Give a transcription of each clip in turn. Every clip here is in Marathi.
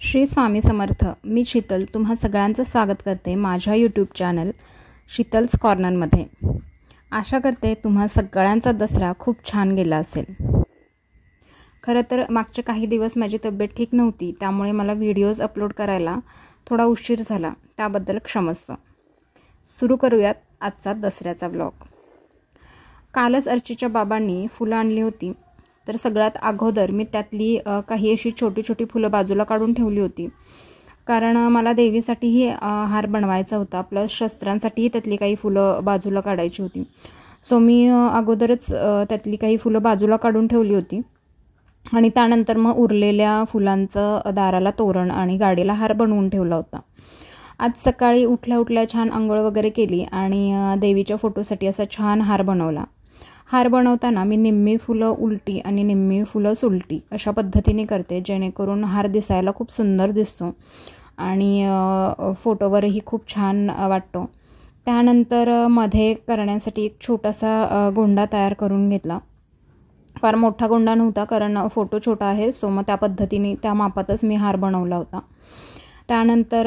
श्री स्वामी समर्थ। मी शीतल तुम्हा सगळ्यांचं स्वागत करते माझ्या यूट्यूब चॅनल शीतल्स कॉर्नरमध्ये। आशा करते तुम्हा सगळ्यांचा दसरा खूप छान गेला असेल। खरं तर मागचे काही दिवस माझी तब्येत ठीक नव्हती, त्यामुळे मला व्हिडिओज अपलोड करायला थोडा उशीर झाला, त्याबद्दल क्षमस्व। सुरू करूयात आजचा दसऱ्याचा व्लॉग। कालच अर्चीच्या बाबांनी फुलं आणली होती, तर सगळ्यात अगोदर मी त्यातली काही अशी छोटी छोटी फुलं बाजूला काढून ठेवली होती, कारण मला देवीसाठीही हार बनवायचा होता, प्लस शस्त्रांसाठीही त्यातली काही फुलं बाजूला काढायची होती। सो मी अगोदरच त्यातली काही फुलं बाजूला काढून ठेवली होती आणि त्यानंतर मग उरलेल्या फुलांचं दाराला तोरण आणि गाडीला हार बनवून ठेवला होता। आज सकाळी उठल्या छान अंघोळ वगैरे केली आणि देवीच्या फोटोसाठी असा छान हार बनवला। हार बनवताना मी निम्मी फुलं उलटी आणि निम्मी फुलं सुलटी अशा पद्धतीने करते, जेणेकरून हार दिसायला खूप सुंदर दिसतो आणि फोटोवरही खूप छान वाटतो। त्यानंतर मध्ये करण्यासाठी एक छोटासा गोंडा तयार करून घेतला। फार मोठा गोंडा नव्हता, कारण फोटो छोटा आहे, सो मग त्या पद्धतीने त्या मापातच मी हार बनवला होता। त्यानंतर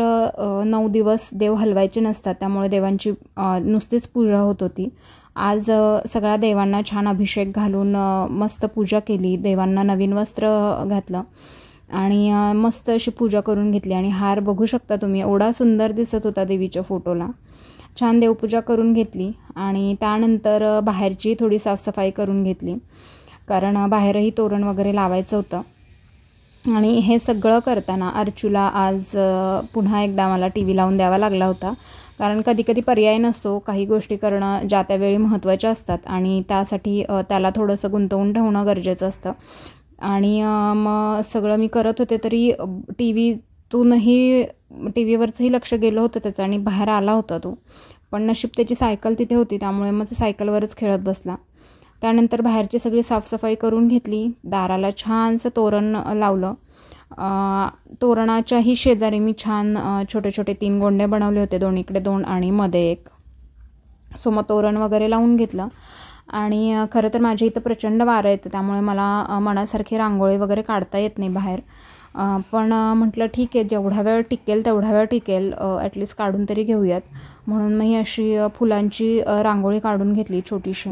9 दिवस देव हलवायचे नसतात, त्यामुळे देवांची नुसतीच पूजा होत होती। आज सगळ्या देवांना छान अभिषेक घालून मस्त पूजा केली, देवांना नवीन वस्त्र घातलं आणि मस्त अशी पूजा करून घेतली। आणि हार बघू शकता तुम्ही, एवढा सुंदर दिसत होता देवीच्या फोटोला। छान देवपूजा करून घेतली आणि त्यानंतर बाहेरची थोडी साफसफाई करून घेतली, कारण बाहेरही तोरण वगैरे लावायचं होतं। आणि हे सगळं करताना अर्चूला आज पुन्हा एकदा मला TV लावून द्यावा लागला होता, कारण कधीकधी पर्याय नसतो, काही गोष्टी करणं ज्या त्यावेळी महत्त्वाच्या असतात आणि त्यासाठी त्याला थोडंसं गुंतवून ठेवणं गरजेचं असतं। आणि मग सगळं मी करत होते, तरी टीव्हीतूनही टीव्हीवरचंही लक्ष गेलं होतं त्याचं आणि बाहेर आला होता तो, पण नशीब त्याची सायकल तिथे होती, त्यामुळे मग सायकलवरच खेळत बसला। त्यानंतर बाहेरची सगळी साफसफाई करून घेतली, दाराला छानसं तोरण लावलं। तोरणाच्याही शेजारी मी छान छोटे छोटे 3 गोंडे बनवले होते, दोन्हीकडे 2 आणि मध्ये 1। सो मग तोरण वगैरे लावून घेतलं। आणि खरं तर माझ्या इथं प्रचंड वारं येतं, त्यामुळे मला मनासारखी रांगोळी वगैरे काढता येत नाही बाहेर, पण म्हटलं ठीक आहे, जेवढा वेळ टिकेल तेवढा वेळ टिकेल, ॲटलिस्ट काढून तरी घेऊयात, म्हणून मी अशी फुलांची रांगोळी काढून घेतली छोटीशी।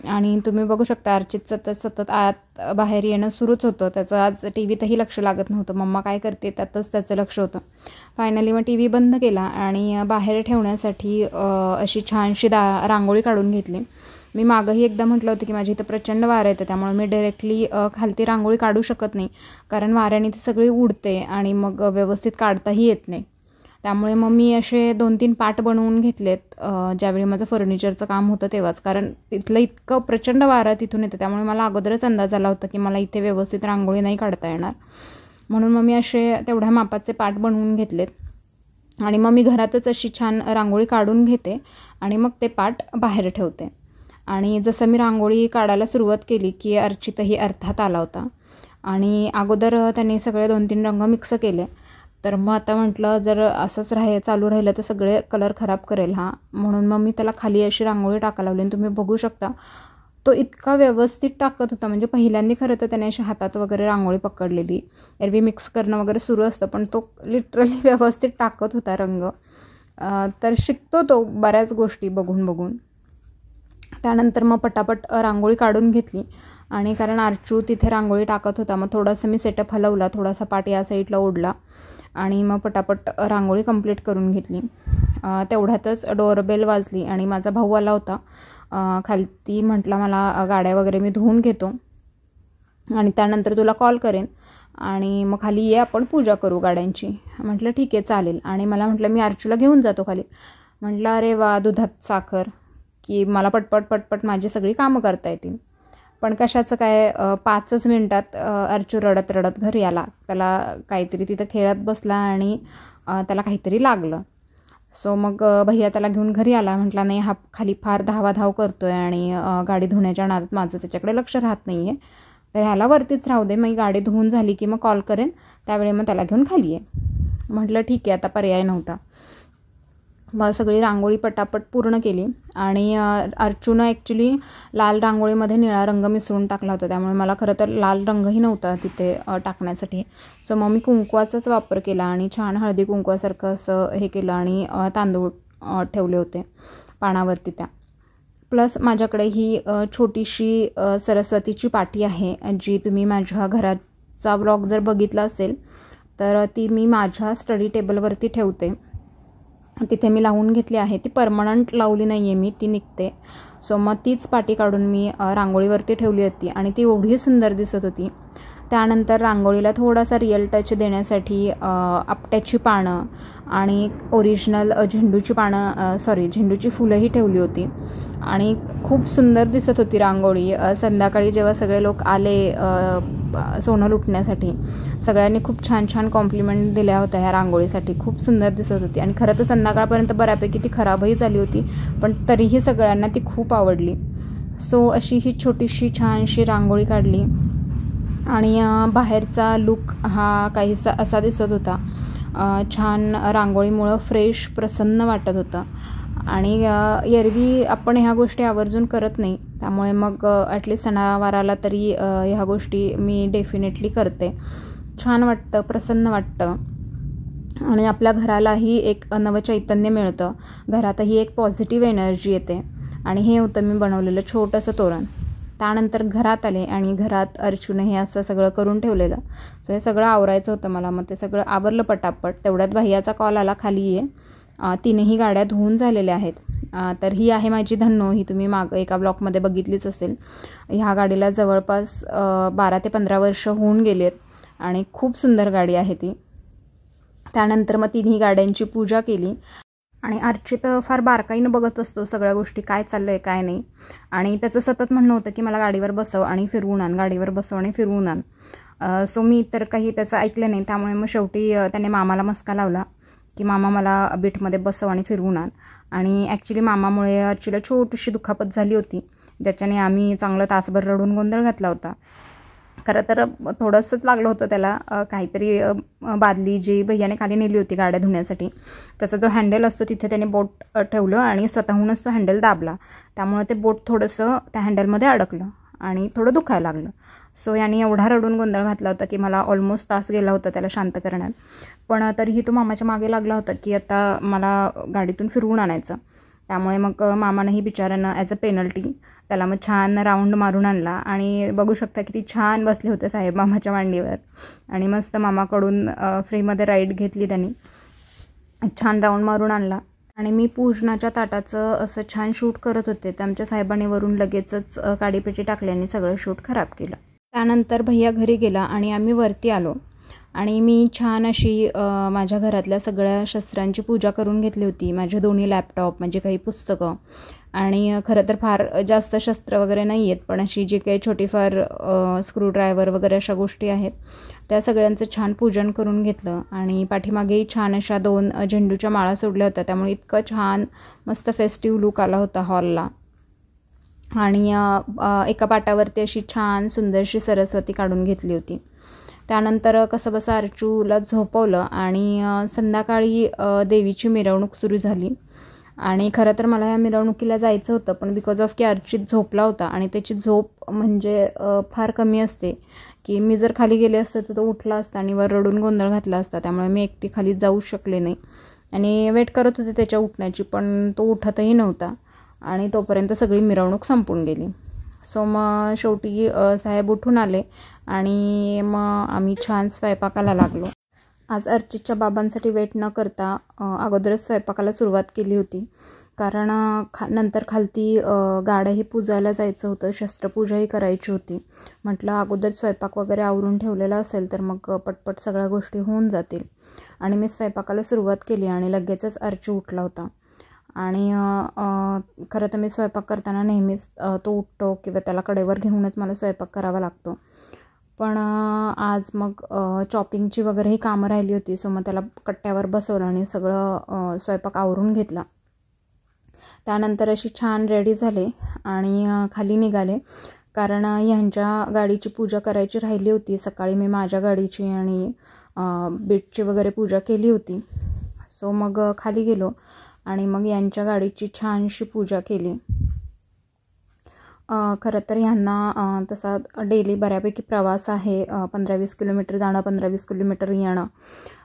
आणि तुम्ही बघू शकता अर्चितचं तर सतत आत बाहेर येणं सुरूच होतं, त्याचं आज टीव्हीतही लक्ष लागत नव्हतं, मम्मा काय करते त्यातच त्याचं लक्ष होतं। फायनली मग TV बंद केला आणि बाहेर ठेवण्यासाठी अशी छानशी रांगोळी काढून घेतली। मी मागंही एकदा म्हटलं होतं की माझी इथं प्रचंड वारं येतं, त्यामुळे मी डायरेक्टली खालती रांगोळी काढू शकत नाही, कारण वाऱ्याने ती सगळी उडते आणि मग व्यवस्थित काढताही येत नाही। त्यामुळे मग मी असे 2-3 पाट बनवून घेतलेत, ज्यावेळी माझं फर्निचरचं काम होतं तेव्हाच, कारण तिथलं इतकं प्रचंड वारं तिथून येतं, त्यामुळे मला अगोदरच अंदाज आला होता की मला इथे व्यवस्थित रांगोळी नाही काढता येणार, म्हणून मग मी असे तेवढ्या मापाचे पाट बनवून घेतलेत। आणि मग मी घरातच अशी छान रांगोळी काढून घेते आणि मग ते पाट बाहेर ठेवते। आणि जसं मी रांगोळी काढायला सुरुवात केली की अर्चितही अर्थात आला होता आणि अगोदर त्याने सगळे 2-3 रंग मिक्स केले, तर मग आता म्हटलं जर असंच चालू राहिलं तर सगळे कलर खराब करेल हा, म्हणून मग मी त्याला खाली अशी रांगोळी टाकायला लावली। आणि तुम्ही बघू शकता तो इतका व्यवस्थित टाकत होता, म्हणजे पहिल्यांदा खरं तर त्याने अशी हातात वगैरे रांगोळी पकडलेली, एरवी मिक्स करणं वगैरे सुरू असतं, पण तो लिटरली व्यवस्थित टाकत होता रंग। तर शिकतो तो बऱ्याच गोष्टी बघून बघून। त्यानंतर मग पटापट रांगोळी काढून घेतली आणि कारण अर्चू तिथे रांगोळी टाकत होता, मग थोडासा मी सेटअप हलवला, थोडासा पाट या साईडला ओढला आणि मग पटापट रांगोळी कंप्लीट करून घेतली। तेवढ्यातच डोअरबेल वाजली आणि माझा भाऊ आला होता खालती, म्हटला मला गाड्या वगैरे मी धुवून घेतो आणि त्यानंतर तुला कॉल करेन आणि मग खाली ये आपण पूजा करू गाड्यांची। म्हटलं ठीक आहे चालेल, आणि मला म्हटलं मी अर्चूला घेऊन जातो खाली। म्हटलं अरे वा, दुधात साखर, की मला पटपट माझी सगळी कामं करता येतील। पण कशाचं काय, 5च मिनिटात अर्चू रडत रडत घरी आला, त्याला काहीतरी तिथं खेळत बसला आणि त्याला काहीतरी लागलं। सो मग भैया त्याला घेऊन घरी आला, म्हटला नाही हा खाली फार धावाधाव करतोय आणि गाडी धुण्याच्या नादात माझं त्याच्याकडे लक्ष राहत नाही आहे, तर ह्याला वरतीच राहू दे, मग गाडी धुवून झाली की मग कॉल करेन, त्यावेळी मग त्याला घेऊन खाली आहे। म्हटलं ठीक आहे, आता पर्याय नव्हता। मग सगळी रांगोळी पटापट पूर्ण केली आणि अर्चूनं ॲक्च्युली लाल रांगोळीमध्ये निळा रंग मिसळून टाकला होता, त्यामुळे मला खरं तर लाल रंगही नव्हता तिथे टाकण्यासाठी. सो मग मी कुंकवाचाच वापर केला आणि छान हळदी कुंकवासारखं असं हे केलं आणि तांदूळ ठेवले होते पानावरती त्या. प्लस माझ्याकडे ही छोटीशी सरस्वतीची पाटी आहे, जी तुम्ही माझ्या घराचा व्लॉग जर बघितला असेल तर ती मी माझ्या स्टडी टेबलवरती ठेवते. तिथे मी लावून घेतली आहे. ती परमनंट लावली नाही आहे मी, ती निघते. सो मग तीच पाटी काढून मी रांगोळीवरती ठेवली होती आणि ती एवढी सुंदर दिसत होती. त्यानंतर रांगोळीला थोडासा रिअल टच देण्यासाठी आपट्याची पानं आणि ओरिजिनल झेंडूची फुलंही ठेवली होती आणि खूप सुंदर दिसत होती रांगोळी. संध्याकाळी जेव्हा सगळे लोक आले सोनं लुटण्यासाठी, सगळ्यांनी खूप छान छान कॉम्प्लिमेंट दिल्या होत्या ह्या रांगोळीसाठी. खूप सुंदर दिसत होती आणि खरं तर संध्याकाळपर्यंत बऱ्यापैकी ती खराबही झाली होती, पण तरीही सगळ्यांना ती खूप आवडली. सो अशी ही छोटीशी छानशी रांगोळी काढली आणि बाहेरचा लुक हा काहीसा असा दिसत होता. छान रांगोळीमुळं फ्रेश प्रसन्न वाटत होतं आणि एरवी आपण ह्या गोष्टी आवर्जून करत नाही, त्यामुळे मग ॲटलिस्ट सणावाराला तरी ह्या गोष्टी मी डेफिनेटली करते. छान वाटतं, प्रसन्न वाटतं आणि आपल्या घरालाही एक नवचैतन्य मिळतं, घरातही एक पॉझिटिव्ह एनर्जी येते. आणि हे होतं मी बनवलेलं छोटंसं तोरण. त्यानंतर घरात आले आणि घरात अर्चूने हे असं सगळं करून ठेवलेलं. सो हे सगळं आवरायचं होतं मला. मग ते सगळं आवरलं पटापट. तेवढ्यात भैयाचा कॉल आला, खाली ये, तिनेही गाड्या धुवून झालेल्या आहेत. तर ही आहे माझी धन्नो. ही तुम्ही मागं एका ब्लॉकमध्ये बघितलीच असेल. ह्या गाडीला जवळपास 12 ते 15 वर्ष होऊन गेली आहेत आणि खूप सुंदर गाडी आहे ती. त्यानंतर मग तिन्ही गाड्यांची पूजा केली आणि अर्चित फार बारकाईनं बघत असतो सगळ्या गोष्टी, काय चाललं आहे काय नाही. आणि त्याचं सतत म्हणणं होतं की मला गाडीवर बसव आणि फिरवून आण, गाडीवर बसव आणि फिरवून आण. सो मी तर काही त्याचं ऐकलं नाही. त्यामुळे मग शेवटी त्याने मामाला मस्का लावला की मामा मला बीटमध्ये बसव आणि फिरवून आण. आणि ॲक्च्युली मामामुळे अर्चीला छोटीशी दुखापत झाली होती, ज्याच्याने आम्ही चांगलं तासभर रडून गोंधळ घातला होता. खरं तर थोडंसंच लागलं होतं त्याला. काहीतरी बादली जी भैयाने खाली नेली होती गाड्या धुण्यासाठी, त्याचा जो हँडल असतो तिथे त्याने बोट ठेवलं आणि स्वतःहूनच तो हँडल दाबला. त्यामुळे ते बोट थोडंसं त्या हँडलमध्ये अडकलं आणि थोडं दुखायला लागलं. सो याने एवढा रडून गोंधळ घातला होता की मला ऑलमोस्ट तास गेला होता त्याला शांत करण्यात. पण तरीही तो मामाच्या मागे लागला होता की आता मला गाडीतून फिरवून आणायचं. त्यामुळे मग मामानंही बिचाऱ्यानं ॲज अ पेनल्टी त्याला मग छान राऊंड मारून आणला. आणि बघू शकता किती छान बसले होते साहेब मामाच्या मांडीवर आणि मस्त मामाकडून फ्रीमध्ये राईड घेतली त्यांनी. छान राऊंड मारून आणला आणि मी पूजनाच्या ताटाचं असं छान शूट करत होते, तर आमच्या साहेबांनी वरून लगेचच काडीपेटी टाकल्याने सगळं शूट खराब केलं. त्यानंतर भैया घरी गेला आणि आम्ही वरती आलो आणि मी छान अशी माझ्या घरातल्या सगळ्या शस्त्रांची पूजा करून घेतली होती. माझे दोन्ही लॅपटॉप, माझी काही पुस्तकं आणि खरं तर फार जास्त शस्त्र वगैरे नाही आहेत, पण अशी जी काही छोटीफार स्क्रूड्रायव्हर वगैरे अशा गोष्टी आहेत त्या सगळ्यांचं छान पूजन करून घेतलं. आणि पाठीमागेही छान अशा 2 झेंडूच्या माळा सोडल्या होत्या, त्यामुळे इतकं छान मस्त फेस्टिव्ह लुक आला होता हॉलला. आणि एका पाटावरती अशी छान सुंदरशी सरस्वती काढून घेतली होती. त्यानंतर कसं बसं अर्चूला झोपवलं आणि संध्याकाळी देवीची मिरवणूक सुरू झाली. आणि खरं तर मला या मिरवणुकीला जायचं होतं, पण बिकॉज ऑफ की अर्चित झोपला होता आणि त्याची झोप म्हणजे फार कमी असते, की मी जर खाली गेले असते तर तो उठला असता आणि वर रडून गोंधळ घातला असता. त्यामुळे मी एकटी खाली जाऊ शकले नाही आणि वेट करत होते त्याच्या उठण्याची, पण तो उठतही नव्हता आणि तोपर्यंत सगळी मिरवणूक संपून गेली. सो मग शेवटी साहेब उठून आले आणि मग आम्ही छान स्वयंपाकाला लागलो. आज अर्चितच्या बाबांसाठी वेट न करता अगोदरच स्वयंपाकाला सुरुवात केली होती, कारण नंतर खालती गाड्याही पूजायला जायचं होतं, शस्त्रपूजाही करायची होती. म्हटलं अगोदर स्वयंपाक वगैरे आवरून ठेवलेला असेल तर मग पटपट सगळ्या गोष्टी होऊन जातील. आणि मी स्वयंपाकाला सुरुवात केली आणि लगेचच अर्ची उठला होता. आणि खरं तर मी स्वयंपाक करताना नेहमीच तो उठतो किंवा त्याला कडेवर घेऊनच मला स्वयंपाक करावा लागतो. पण आज मग चॉपिंगची वगैरे ही कामं राहिली होती, सो मग त्याला कट्ट्यावर बसवलं आणि सगळं स्वयंपाक आवरून घेतला. त्यानंतर अशी छान रेडी झाले आणि खाली निघाले, कारण ह्यांच्या गाडीची पूजा करायची राहिली होती. सकाळी मी माझ्या गाडीची आणि बीटची वगैरे पूजा केली होती. सो मग खाली गेलो आणि मग यांच्या गाडीची छानशी पूजा केली. खरं तर ह्यांना तसा डेली बऱ्यापैकी प्रवास आहे, 15-20 किलोमीटर जाणं, 15-20 किलोमीटर येणं.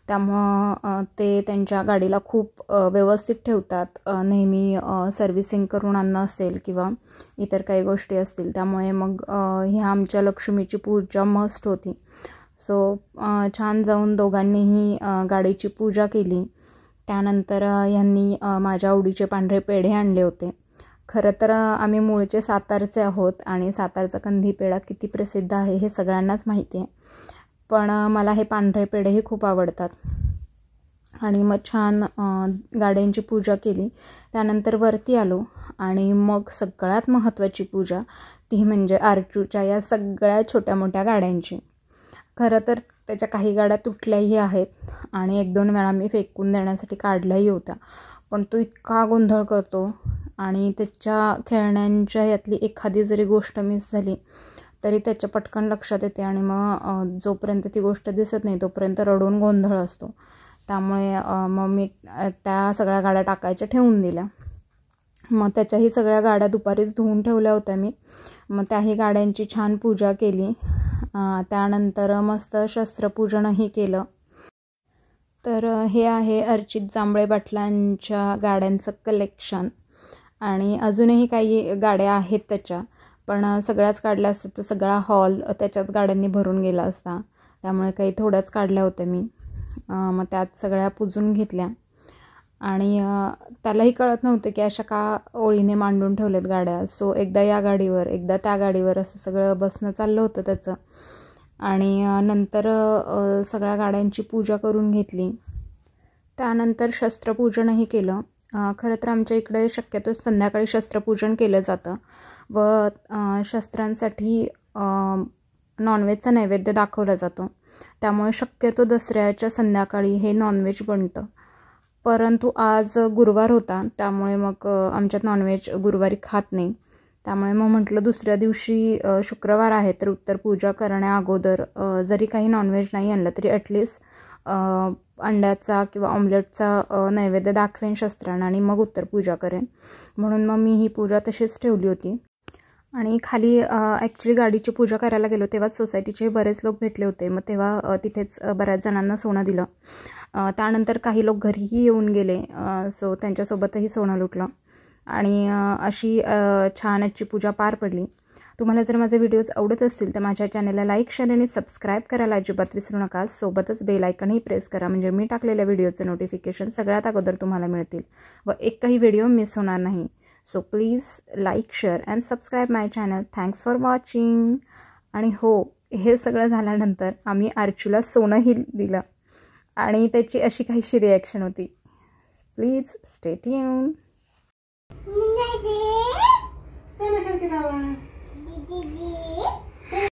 त्यामुळं ते त्यांच्या गाडीला खूप व्यवस्थित ठेवतात. नेहमी सर्व्हिसिंग करून आणणं असेल किंवा इतर काही गोष्टी असतील. त्यामुळे मग ह्या आमच्या लक्ष्मीची पूजा मस्त होती. सो छान जाऊन दोघांनीही गाडीची पूजा केली. त्यानंतर ह्यांनी माझ्या आवडीचे पांढरे पेढे आणले होते. खरं तर आम्ही मूळचे सातारचे आहोत आणि सातारचा कंदी पेढा किती प्रसिद्ध आहे हे सगळ्यांनाच माहिती आहे. पण मला हे पांढरे पेढेही खूप आवडतात. आणि मग छान गाड्यांची पूजा केली. त्यानंतर वरती आलो आणि मग सगळ्यात महत्त्वाची पूजा ती म्हणजे आरचूच्या या सगळ्या छोट्या मोठ्या गाड्यांची. खरं तर त्याच्या काही गाड्या तुटल्याही आहेत आणि 1-2 वेळा मी फेकून देण्यासाठी काढल्याही होत्या. पण तो इतका गोंधळ करतो आणि त्याच्या खेळण्यांच्या यातली एखादी जरी गोष्ट मिस झाली तरी त्याच्या पटकन लक्षात येते आणि मग जोपर्यंत ती गोष्ट दिसत नाही तोपर्यंत रडून गोंधळ असतो. त्यामुळे मग मी त्या सगळ्या गाड्या टाकायच्या ठेवून दिल्या. मग त्याच्याही सगळ्या गाड्या दुपारीच धुवून ठेवल्या होत्या मी. मग त्याही गाड्यांची छान पूजा केली. त्यानंतर मस्त शस्त्रपूजनही केलं. तर हे आहे अर्चित जांभळे पाटलांच्या गाड्यांचं कलेक्शन. आणि अजूनही काही गाड्या आहेत त्याच्या, पण सगळ्याच काढल्या असतात तर सगळा हॉल त्याच्याच गाड्यांनी भरून गेला असता. त्यामुळे काही थोड्याच काढल्या होत्या मी. मग त्यात सगळ्या पुजून घेतल्या. आणि त्यालाही कळत नव्हतं की अशा का ओळीने मांडून ठेवलेत गाड्या. सो एकदा या गाडीवर एकदा त्या गाडीवर असं सगळं बसणं चाललं होतं त्याचं. आणि नंतर सगळ्या गाड्यांची पूजा करून घेतली. त्यानंतर शस्त्रपूजनही केलं. खरं तर आमच्या इकडे शक्यतो संध्याकाळी शस्त्रपूजन केलं जातं व शस्त्रांसाठी नॉनव्हेजचा नैवेद्य दाखवला जातो. त्यामुळे शक्यतो दसऱ्याच्या संध्याकाळी हे नॉनव्हेज बनतं. परंतु आज गुरुवार होता त्यामुळे मग आमच्यात नॉनव्हेज गुरुवारी खात नाही. त्यामुळे मग म्हटलं दुसऱ्या दिवशी शुक्रवार आहे तर उत्तर पूजा करण्याअगोदर जरी काही नॉनव्हेज नाही आणलं तरी ॲटलिस्ट अंड्याचा किंवा ऑमलेटचा नैवेद्य दाखवेन शस्त्रांना आणि मग उत्तर पूजा करेन. म्हणून मग मी ही पूजा तशीच ठेवली होती. आणि खाली ॲक्च्युली गाडीची पूजा करायला गेलो तेव्हाच सोसायटीचे बरेच लोक भेटले होते. मग तेव्हा तिथेच बऱ्याच जणांना सोनं दिलं. त्यानंतर काही लोक घरीही येऊन गेले. सो त्यांच्यासोबतही सोनं लुटलं आणि अशी छान याची पूजा पार पडली. तुम्हाला जर माझे व्हिडिओज आवडत असतील तर माझ्या चॅनलला लाईक, शेअर आणि सबस्क्राईब करायला अजिबात विसरू नका. सोबतच बेल आयकनही प्रेस करा म्हणजे मी टाकलेल्या व्हिडिओचे नोटिफिकेशन सगळ्यात अगोदर तुम्हाला मिळतील व एकही व्हिडिओ मिस होणार नाही. So please like, share and subscribe my channel. Thanks for watching. आणि हो, हे सगळं झाल्यानंतर आम्ही आरचूला सोनंही दिलं आणि त्याची अशी काहीशी रिॲक्शन होती. Please stay tune. सोन्यासारखे